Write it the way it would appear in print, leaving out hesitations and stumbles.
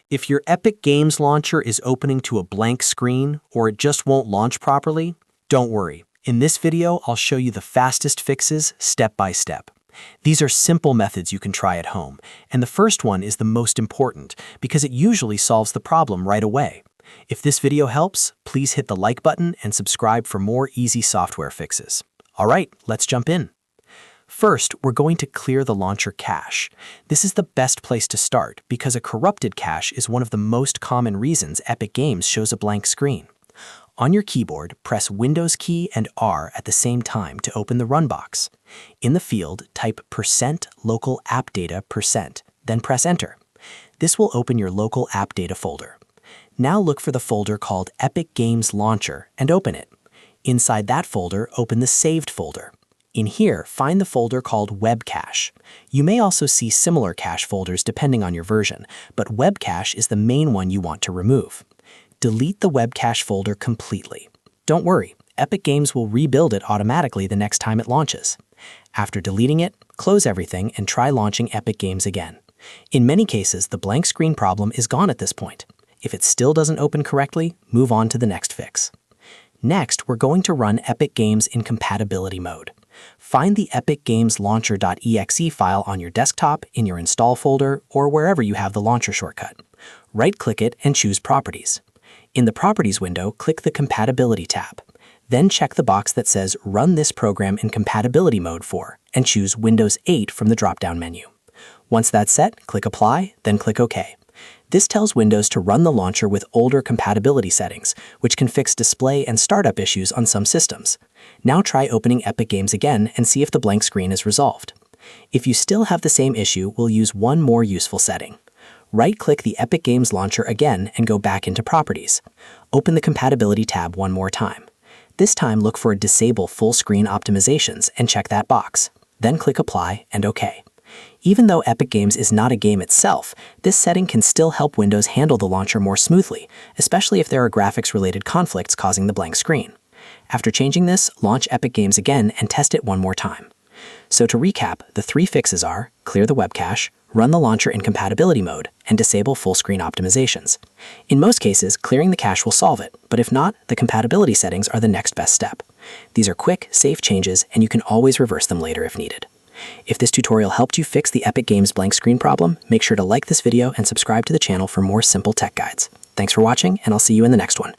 If your Epic Games launcher is opening to a blank screen or it just won't launch properly, don't worry. In this video, I'll show you the fastest fixes step by step. These are simple methods you can try at home, and the first one is the most important because it usually solves the problem right away. If this video helps, please hit the like button and subscribe for more easy software fixes. All right, let's jump in. First, we're going to clear the launcher cache. This is the best place to start because a corrupted cache is one of the most common reasons Epic Games shows a blank screen. On your keyboard, press Windows key and R at the same time to open the Run box. In the field, type %local app data %, then press Enter. This will open your local app data folder. Now look for the folder called Epic Games Launcher and open it. Inside that folder, open the Saved folder. In here, find the folder called Web Cache. You may also see similar cache folders depending on your version, but Web Cache is the main one you want to remove. Delete the Web Cache folder completely. Don't worry, Epic Games will rebuild it automatically the next time it launches. After deleting it, close everything and try launching Epic Games again. In many cases, the blank screen problem is gone at this point. If it still doesn't open correctly, move on to the next fix. Next, we're going to run Epic Games in compatibility mode. Find the Epic Games Launcher.exe file on your desktop, in your install folder, or wherever you have the launcher shortcut. Right-click it and choose Properties. In the Properties window, click the Compatibility tab. Then check the box that says Run this program in compatibility mode for, and choose Windows 8 from the drop-down menu. Once that's set, click Apply, then click OK. This tells Windows to run the launcher with older compatibility settings, which can fix display and startup issues on some systems. Now try opening Epic Games again and see if the blank screen is resolved. If you still have the same issue, we'll use one more useful setting. Right-click the Epic Games launcher again and go back into Properties. Open the Compatibility tab one more time. This time look for Disable Fullscreen Optimizations and check that box. Then click Apply and OK. Even though Epic Games is not a game itself, this setting can still help Windows handle the launcher more smoothly, especially if there are graphics-related conflicts causing the blank screen. After changing this, launch Epic Games again and test it one more time. So to recap, the three fixes are clear the web cache, run the launcher in compatibility mode, and disable full screen optimizations. In most cases, clearing the cache will solve it, but if not, the compatibility settings are the next best step. These are quick, safe changes, and you can always reverse them later if needed. If this tutorial helped you fix the Epic Games blank screen problem, make sure to like this video and subscribe to the channel for more simple tech guides. Thanks for watching, and I'll see you in the next one.